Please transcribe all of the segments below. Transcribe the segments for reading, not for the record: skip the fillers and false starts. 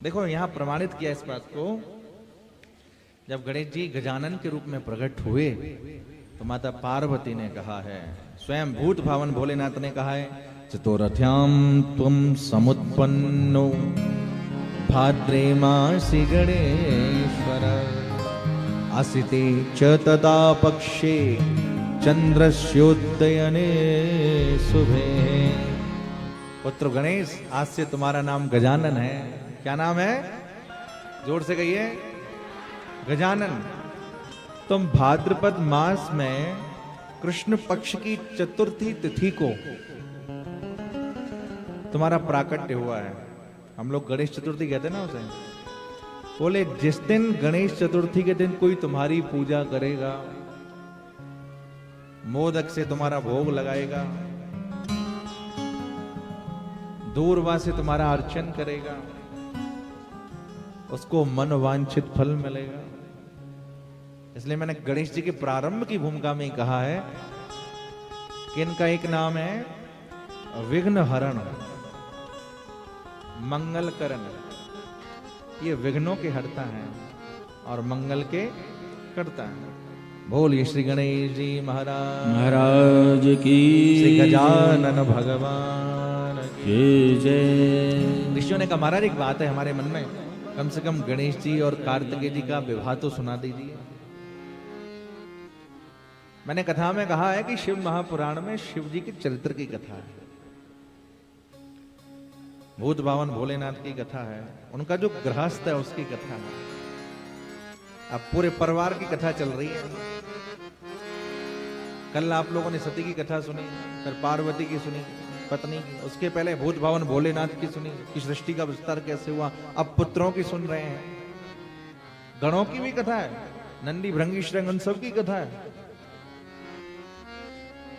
देखो यहाँ प्रमाणित किया इस बात को, जब गणेश जी गजानन के रूप में प्रकट हुए तो माता पार्वती ने कहा है, स्वयं भूत भावन भोलेनाथ ने कहा है, चतुरथ्याम त्वं समुत्पन्नो भाद्रे मासि गणेश्वर आसिते च तदा पक्षे चंद्रस्योदयने शुभे। पुत्र गणेश, आज से तुम्हारा नाम गजानन है। क्या नाम है? जोर से कहिए, गजानन। तुम भाद्रपद मास में कृष्ण पक्ष की चतुर्थी तिथि को तुम्हारा प्राकट्य हुआ है। हम लोग गणेश चतुर्थी कहते हैं ना उसे। बोले जिस दिन गणेश चतुर्थी के दिन कोई तुम्हारी पूजा करेगा, मोदक से तुम्हारा भोग लगाएगा, दूरवा से तुम्हारा अर्चन करेगा, उसको मनोवांछित फल मिलेगा। इसलिए मैंने गणेश जी के प्रारंभ की भूमिका में कहा है कि इनका एक नाम है विघ्न हरण, मंगल करण। ये विघ्नों के हरता है और मंगल के करता है। बोलिए श्री गणेश जी महाराज की, श्री गजानन भगवान की जय। ऋषियों ने कहा, महाराज एक बात है हमारे मन में, कम से कम गणेश जी और कार्तिकेय जी का विवाह तो सुना दीजिए। मैंने कथा में कहा है कि शिव महापुराण में शिव जी के चरित्र की कथा है, भूत भावन भोलेनाथ की कथा है, उनका जो गृहस्थ है उसकी कथा है। अब पूरे परिवार की कथा चल रही है। कल आप लोगों ने सती की कथा सुनी, फिर पार्वती की सुनी पत्नी की, उसके पहले भूत भावन भोलेनाथ की सुनी कि सृष्टि का विस्तार कैसे हुआ। अब पुत्रों की सुन रहे हैं, गणों की भी कथा है, नंदी भृंगी श्रृंग उन सब की कथा है।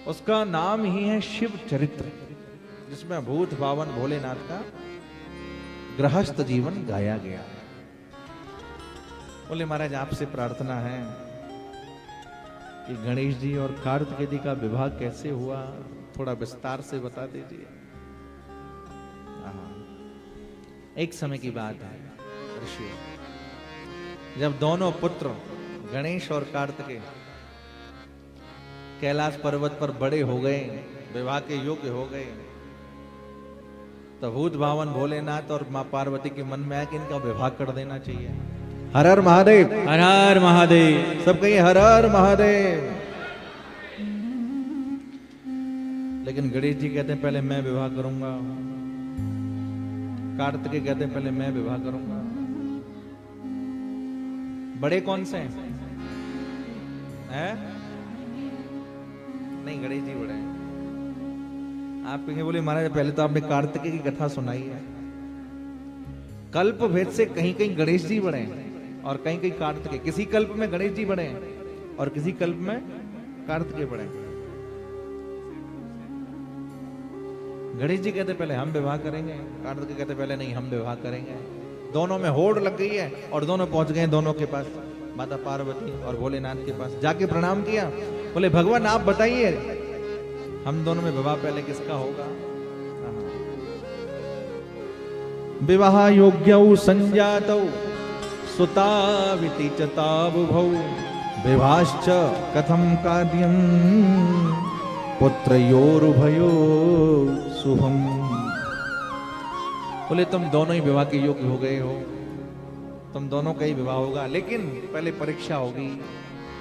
उसका नाम ही है शिव चरित्र, जिसमें भूत भावन भोलेनाथ का गृहस्थ जीवन गाया गया। बोले महाराज आपसे प्रार्थना है कि गणेश जी और कार्तिकेय जी का विवाह कैसे हुआ, थोड़ा विस्तार से बता दीजिए। एक समय की बात है ऋषि, जब दोनों पुत्र गणेश और कार्तिकेय कैलाश पर्वत पर बड़े हो गए, विवाह के योग्य हो गए, तो भूत भावन भोलेनाथ और मां पार्वती के मन में आया कि इनका विवाह कर देना चाहिए। हर हर महादेव, हर हर महादेव। सब कहिए हर हर महादेव। लेकिन गणेश जी कहते हैं पहले मैं विवाह करूंगा, कार्तिकेय कहते हैं पहले मैं विवाह करूंगा। बड़े कौन से हैं? नहीं, गणेश जी बड़े हैं। आप कहेंगे बोले महाराज पहले तो आपने कार्तिकेय की कथा सुनाई है। कल्प भेद से कहीं कहीं गणेश जी बड़े हैं और कहीं कहीं कार्तिकेय। किसी कल्प में गणेश जी बड़े हैं और किसी कल्प में कार्तिकेय बड़े हैं। गणेश जी कहते पहले हम विवाह करेंगे, कार्तिकेय कहते पहले नहीं हम विवाह करेंगे। दोनों में होड़ लग गई है और दोनों पहुंच गए दोनों के पास, माता पार्वती और भोलेनाथ के पास। जाके प्रणाम किया, बोले भगवान आप बताइए हम दोनों में विवाह पहले किसका होगा। विवाह योग्यौ संजातौ सुताविति च तावुभौ विवाश्च कथं कार्यं पुत्रयोरुभयो शुभम। बोले तुम दोनों ही विवाह के योग्य हो गए हो, तुम दोनों का ही विवाह होगा, लेकिन पहले परीक्षा होगी।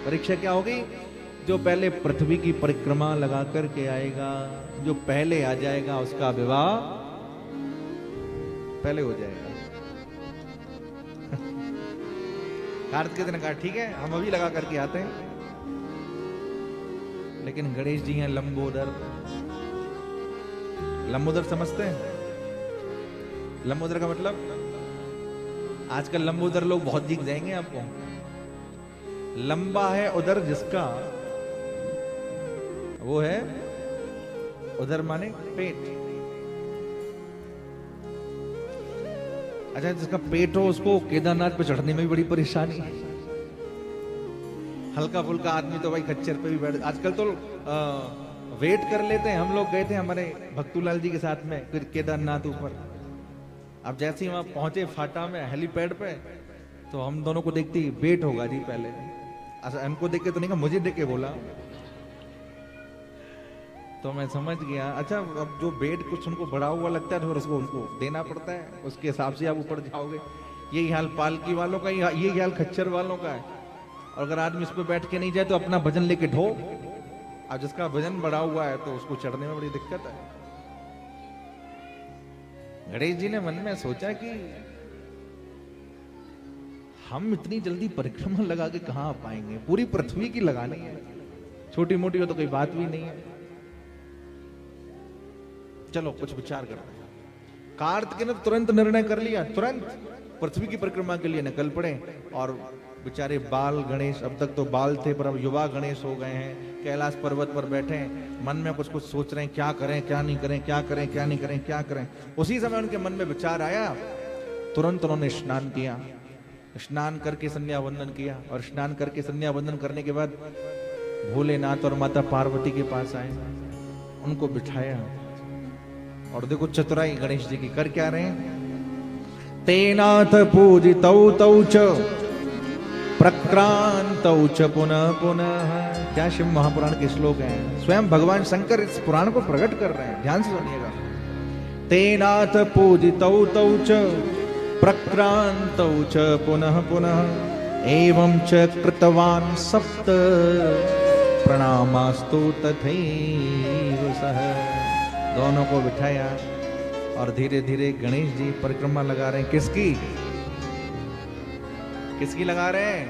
परीक्षा क्या होगी? जो पहले पृथ्वी की परिक्रमा लगा करके आएगा, जो पहले आ जाएगा उसका विवाह पहले हो जाएगा। कार्तिकेय ने कहा ठीक है हम अभी लगा करके आते हैं। लेकिन गणेश जी हैं लंबोदर। लंबोदर समझते हैं? लंबोदर का मतलब, आजकल लंबोदर लोग बहुत दिख जाएंगे आपको। लंबा है उदर जिसका, वो है उदर माने पेट। अच्छा, जिसका पेट हो उसको केदारनाथ पे चढ़ने में भी बड़ी परेशानी है। हल्का फुल्का आदमी तो भाई खच्चर पे भी बैठ, आजकल तो वेट कर लेते हैं। हम लोग गए थे हमारे भक्तूलाल जी के साथ में केदारनाथ ऊपर, अब जैसे ही वहां पहुंचे फाटा में हेलीपैड पे, तो हम दोनों को देखते ही वेट होगा जी पहले। अच्छा इनको देख के तो नहीं कहा, मुझे देख के बोला। तो मैं समझ गया, अच्छा अब जो बेड कुछ उनको बड़ा हुआ लगता है तो फिर उसको उनको देना पड़ता है, उसके हिसाब से आप ऊपर जाओगे। यही हाल पालकी वालों का, यही हाल खच्चर वालों का है। और अगर आदमी इस पर बैठ के नहीं जाए तो अपना वजन लेके ढो। अब जिसका वजन बढ़ा हुआ है तो उसको चढ़ने में बड़ी दिक्कत है। गणेश जी ने मन में सोचा कि हम इतनी जल्दी परिक्रमा लगा के कहां आ पाएंगे, पूरी पृथ्वी की लगानी है, छोटी मोटी हो तो कोई बात भी नहीं है। चलो कुछ विचार करते हैं। कार्तिक ने तुरंत निर्णय कर लिया, तुरंत पृथ्वी की परिक्रमा के लिए निकल पड़े। और बेचारे बाल गणेश, अब तक तो बाल थे पर अब युवा गणेश हो गए हैं, कैलाश पर्वत पर बैठे हैं, मन में कुछ कुछ सोच रहे हैं, क्या करें क्या नहीं करें, क्या करें क्या नहीं करें, क्या करें। उसी समय उनके मन में विचार आया, तुरंत उन्होंने स्नान किया, स्नान करके संध्या वंदन किया। और स्नान करके संध्या वंदन करने के बाद भोलेनाथ और माता पार्वती के पास आए, उनको बिठाया। और देखो चतुराई गणेश जी की कर क्या रहे हैं, तेनाथ पूजितौ तौ च प्रक्रांतौ च पुनः पुनः। क्या शिव महापुराण के श्लोक हैं, स्वयं भगवान शंकर इस पुराण को प्रकट कर रहे हैं, ध्यान से सुनिएगा। तेनाथ पूजितौ तौ च प्रक्रांतौ च पुनः पुनः एवं च कृतवान् सप्त प्रणामास्तु तथैव सः। दोनों को बिठाया और धीरे धीरे गणेश जी परिक्रमा लगा रहे हैं। किसकी किसकी लगा रहे हैं,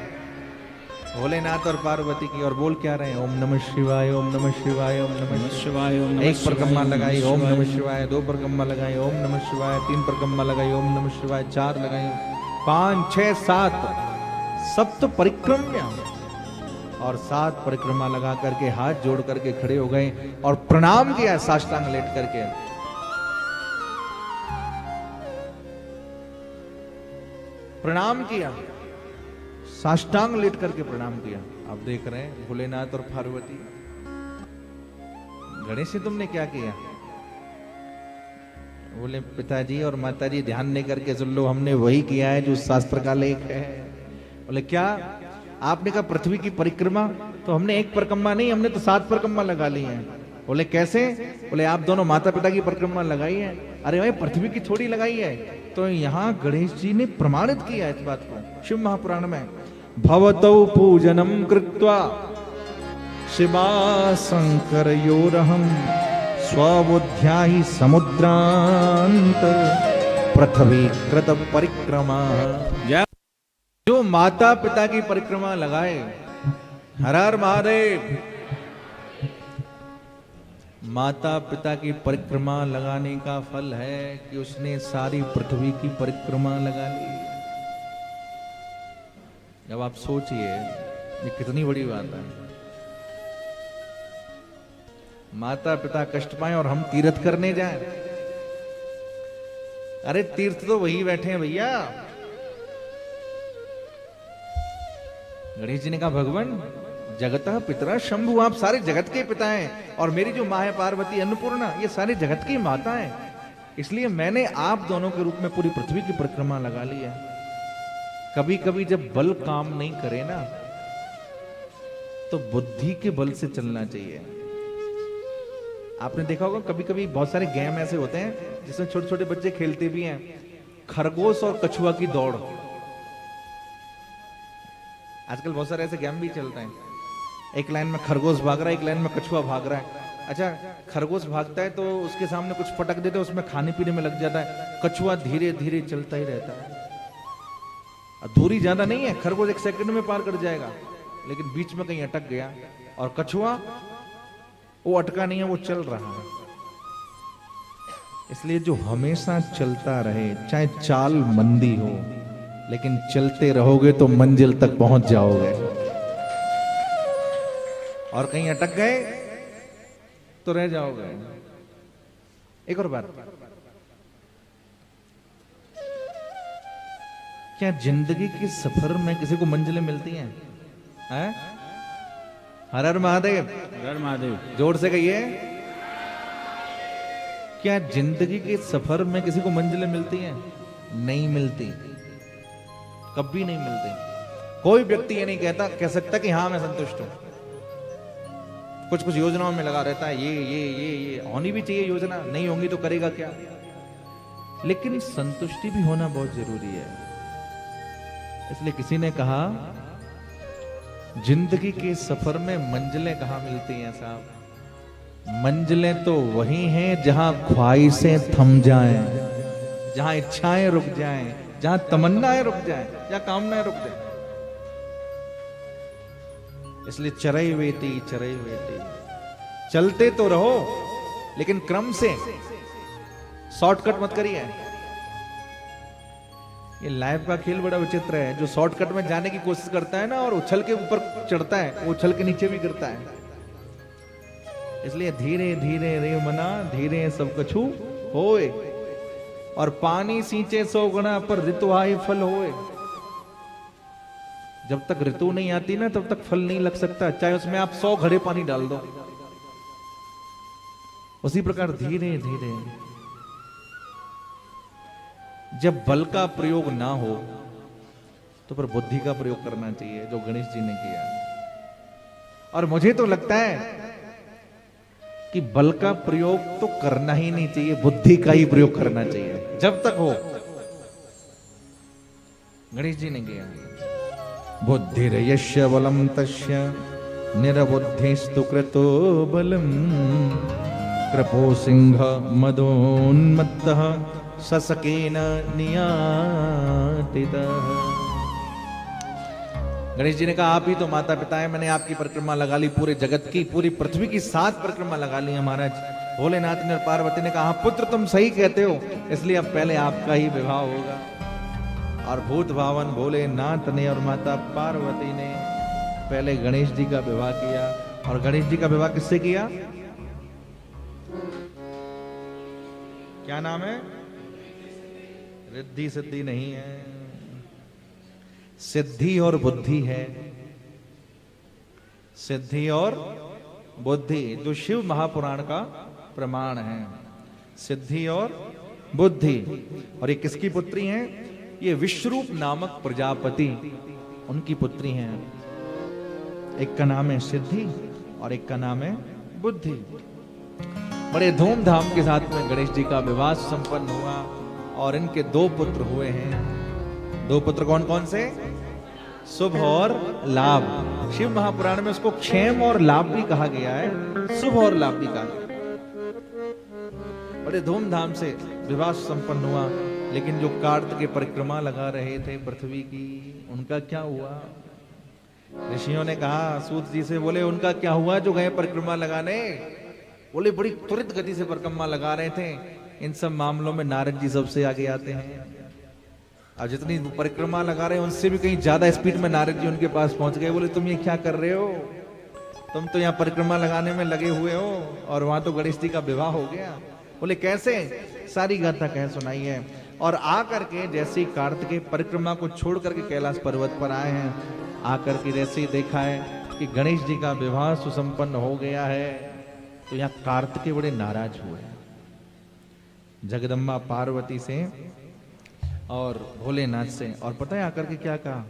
भोलेनाथ और पार्वती की। और बोल क्या रहे हैं, ओम नमः शिवाय ओम नमः शिवाय ओम नमः शिवाय। एक परिक्रमा लगाई ओम नमः शिवाय, दो परिक्रमा लगाई ओम नमः शिवाय, तीन परिक्रमा लगाई ओम नमः शिवाय, चार लगाई, 5 6 7 सप्त परिक्रमा। और 7 परिक्रमा लगा करके हाथ जोड़ करके खड़े हो गए और प्रणाम किया साष्टांग लेट करके। प्रणाम किया, साष्टांग लेट करके प्रणाम किया। आप देख रहे हैं भोलेनाथ और पार्वती। गणेश जी तुमने क्या किया, बोले पिताजी और माताजी ध्यान नहीं करके सुन लो, हमने वही किया है जो शास्त्र का लेख है। बोले क्या, आपने कहा पृथ्वी की परिक्रमा, तो हमने एक परिक्रमा नहीं, हमने तो 7 परिक्रमा लगा ली है। बोले कैसे, बोले आप दोनों माता पिता की परिक्रमा लगाई है। अरे भाई पृथ्वी की थोड़ी लगाई है। तो यहाँ गणेश जी ने प्रमाणित किया इस बात को शिव महापुराण में, भवतौ पूजनम कृत्वा शिवा शंकर योरहम स्वबुद्ध्या ही समुद्रांत पृथ्वी कृत परिक्रमा। जो माता पिता की परिक्रमा लगाए, हर हर महादेव, माता पिता की परिक्रमा लगाने का फल है कि उसने सारी पृथ्वी की परिक्रमा लगा ली। जब आप सोचिए ये कितनी बड़ी बात है, माता पिता कष्ट पाए और हम तीर्थ करने जाएं। अरे तीर्थ तो वही बैठे हैं भैया। गणेश जी ने कहा भगवान जगतः पितरा शंभु, आप सारे जगत के पिता हैं, और मेरी जो माँ है पार्वती अन्नपूर्णा, ये सारे जगत की माता है, इसलिए मैंने आप दोनों के रूप में पूरी पृथ्वी की परिक्रमा लगा ली है। कभी कभी जब बल काम नहीं करे ना, तो बुद्धि के बल से चलना चाहिए। आपने देखा होगा कभी कभी बहुत सारे गेम ऐसे होते हैं जिसमें छोटे छोटे बच्चे खेलते भी हैं, खरगोश और कछुआ की दौड़। आजकल बहुत सारे ऐसे गेम भी चलते हैं, एक लाइन में खरगोश भाग रहा है, एक लाइन में कछुआ भाग रहा है। अच्छा खरगोश भागता है तो उसके सामने कुछ पटक देते हैं, उसमें खाने पीने में लग जाता है। कछुआ धीरे धीरे चलता ही रहता है, दूरी ज्यादा नहीं है, खरगोश 1 सेकंड में पार कर जाएगा, लेकिन बीच में कहीं अटक गया। और कछुआ वो अटका नहीं है, वो चल रहा है। इसलिए जो हमेशा चलता रहे, चाहे चाल मंदी हो, लेकिन चलते रहोगे तो मंजिल तक पहुंच जाओगे। और कहीं अटक गए तो रह जाओगे। एक और बात, क्या जिंदगी के सफर में किसी को मंजिलें मिलती हैं? हैं? हर हर महादेव, हर हर महादेव। जोर से कहिए। क्या जिंदगी के सफर में किसी को मंजिलें मिलती हैं? नहीं मिलती, कभी नहीं मिलती। कोई व्यक्ति ये नहीं कह सकता कि हाँ मैं संतुष्ट हूं। कुछ कुछ योजनाओं में लगा रहता है, ये होनी भी चाहिए योजना, नहीं होंगी तो करेगा क्या। लेकिन संतुष्टि भी होना बहुत जरूरी है। इसलिए किसी ने कहा जिंदगी के सफर में मंजिलें कहां मिलती हैं साहब? मंजिलें तो वही हैं जहां ख्वाहिशें थम जाएं, जहां इच्छाएं रुक जाएं, जहां तमन्नाएं रुक जाएं, जहां कामनाएं रुक जाएं। इसलिए चरई वेती चलते तो रहो, लेकिन क्रम से, शॉर्टकट मत करिए। ये लाइफ का खेल बड़ा विचित्र है। जो शॉर्टकट में जाने की कोशिश करता है ना और उछल के ऊपर चढ़ता है, वो उछल के नीचे भी गिरता है। इसलिए धीरे धीरे रे मना, धीरे सब कछु होए, और पानी सींचे 100 गुना पर ऋतु आए फल होए। जब तक ऋतु नहीं आती ना तब तक फल नहीं लग सकता, चाहे उसमें आप 100 घड़े पानी डाल दो। उसी प्रकार धीरे धीरे, जब बल का प्रयोग ना हो तो पर बुद्धि का प्रयोग करना चाहिए, जो गणेश जी ने किया। और मुझे तो लगता है कि बल का प्रयोग तो करना ही नहीं चाहिए, बुद्धि का ही प्रयोग करना चाहिए जब तक हो। गणेश जी ने किया। बुद्धिर्यस्य बलम तस्य निरबुद्धिस्तु कृतो बलम, कृपो सिंह मदोन्मत्तः ससकेन नियातितः। गणेश जी ने कहा आप ही तो माता पिता है, मैंने आपकी परिक्रमा लगा ली, पूरे जगत की, पूरी पृथ्वी की 7 परिक्रमा लगा ली है महाराज। भोलेनाथ ने, पार्वती ने कहा पुत्र तुम सही कहते हो, इसलिए अब पहले आपका ही विवाह होगा। और भूत भावन भोलेनाथ ने और माता पार्वती ने पहले गणेश जी का विवाह किया। और गणेश जी का विवाह किससे किया? क्या नाम है? रिद्धि सिद्धि नहीं है, सिद्धि और बुद्धि है। सिद्धि और बुद्धि, जो शिव महापुराण का प्रमाण है, सिद्धि और बुद्धि। और ये किसकी पुत्री हैं? ये विश्वरूप नामक प्रजापति, उनकी पुत्री हैं। एक का नाम है सिद्धि और एक का नाम है बुद्धि। बड़े धूमधाम के साथ में गणेश जी का विवाह संपन्न हुआ और इनके 2 पुत्र हुए हैं। 2 पुत्र कौन कौन से? शुभ और लाभ। शिव महापुराण में उसको क्षेम और लाभ भी कहा गया है, शुभ और लाभ भी कहा गया। बड़े धूमधाम से विवाह संपन्न हुआ। लेकिन जो कार्तिक की परिक्रमा लगा रहे थे पृथ्वी की, उनका क्या हुआ? ऋषियों ने कहा सूत जी से, बोले उनका क्या हुआ जो गए परिक्रमा लगाने? बोले बड़ी त्वरित गति से परिक्रमा लगा रहे थे। इन सब मामलों में नारद जी सबसे आगे आते हैं। अब जितनी परिक्रमा लगा रहे हैं उनसे भी कहीं ज्यादा स्पीड में नारद जी उनके पास पहुंच गए। बोले तुम ये क्या कर रहे हो? तुम तो यहाँ परिक्रमा लगाने में लगे हुए हो और वहां तो गणेश जी का विवाह हो गया। बोले कैसे? सारी गाथा कह सुनाई है। और आकर के जैसे कार्तिकेय परिक्रमा को छोड़ करके कैलाश पर्वत पर आए हैं, आकर के जैसे ही देखा है कि गणेश जी का विवाह सुसंपन्न हो गया है, तो यहाँ कार्तिकेय बड़े नाराज हुए जगदम्बा पार्वती से और भोलेनाथ से। और पता है आकर के क्या कहा?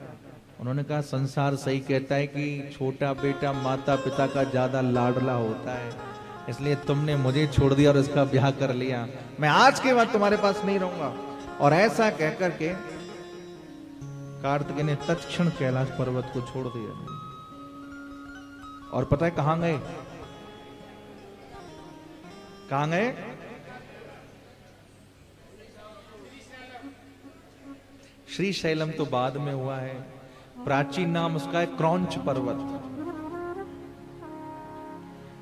उन्होंने कहा संसार सही कहता है कि छोटा बेटा माता पिता का ज्यादा लाडला होता है, इसलिए तुमने मुझे छोड़ दिया और इसका ब्याह कर लिया। मैं आज के बाद तुम्हारे पास नहीं रहूंगा। और ऐसा कहकर के कार्तिकेय ने तत्क्षण कैलाश पर्वत को छोड़ दिया। और पता है कहां गए? कहां गए? श्री शैलम तो बाद में हुआ है, प्राचीन नाम उसका है क्रौंच पर्वत।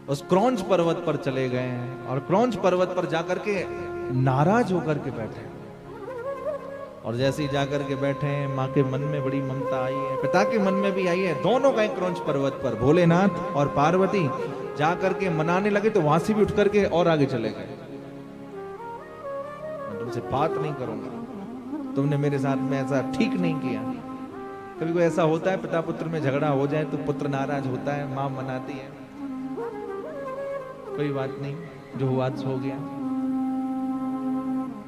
उस क्रौंच पर्वत पर चले गए हैं और क्रौंच पर्वत पर जाकर के नाराज होकर के बैठे। और जैसे ही जाकर के बैठे हैं, माँ के मन में बड़ी ममता आई है, पिता के मन में भी आई है। दोनों गए क्रौंच पर्वत पर, भोलेनाथ और पार्वती जाकर के मनाने लगे तो वहां से भी उठ करके और आगे चले गए। मैं तुमसे बात नहीं करूंगा, तुमने मेरे साथ में ऐसा ठीक नहीं किया। कभी कोई ऐसा होता है पिता पुत्र में झगड़ा हो जाए तो पुत्र नाराज होता है, मां मनाती है, कोई बात नहीं, जो हुआ हो गया।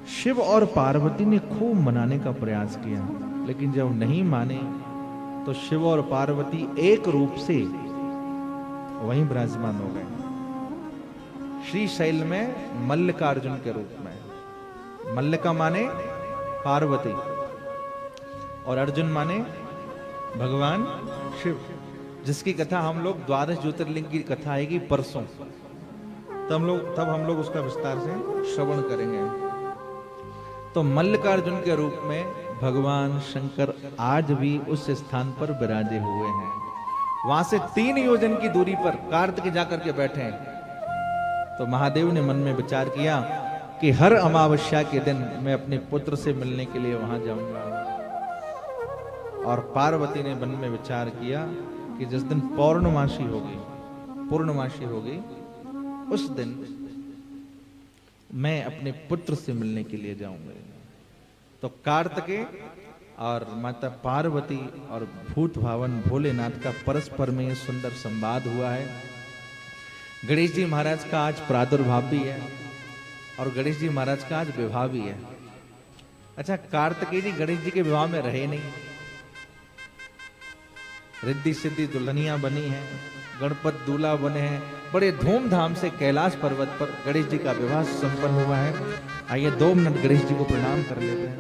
शिव और पार्वती ने खूब मनाने का प्रयास किया, लेकिन जब नहीं माने तो शिव और पार्वती एक रूप से वहीं विराजमान हो गए, श्रीशैल में मल्लिकार्जुन के रूप में। मल्लिका माने पार्वती और अर्जुन माने भगवान शिव, जिसकी कथा हम लोग द्वादश ज्योतिर्लिंग की कथा आएगी परसों, तब हम लोग उसका विस्तार से श्रवण करेंगे। तो मल्लिकार्जुन के रूप में भगवान शंकर आज भी उस स्थान पर विराजे हुए हैं। वहां से 3 योजन की दूरी पर कार्तिक जाकर के बैठे हैं। तो महादेव ने मन में विचार किया कि हर अमावस्या के दिन मैं अपने पुत्र से मिलने के लिए वहां जाऊंगा। और पार्वती ने मन में विचार किया कि जिस दिन पूर्णमासी होगी उस दिन मैं अपने पुत्र से मिलने के लिए जाऊंगा। तो कार्तिकेय और माता पार्वती और भूत भावन भोलेनाथ का परस्पर में सुंदर संवाद हुआ है। गणेश जी महाराज का आज प्रादुर्भाव भी है और गणेश जी महाराज का आज विवाह भी है। अच्छा, कार्तिकेय जी गणेश जी के विवाह में रहे नहीं, रिद्धि सिद्धि दुल्हनिया बनी है, गणपत दूल्हा बने हैं, बड़े धूमधाम से कैलाश पर्वत पर गणेश जी का विवाह संपन्न हुआ है। आइए 2 मिनट गणेश जी को प्रणाम कर लेते हैं।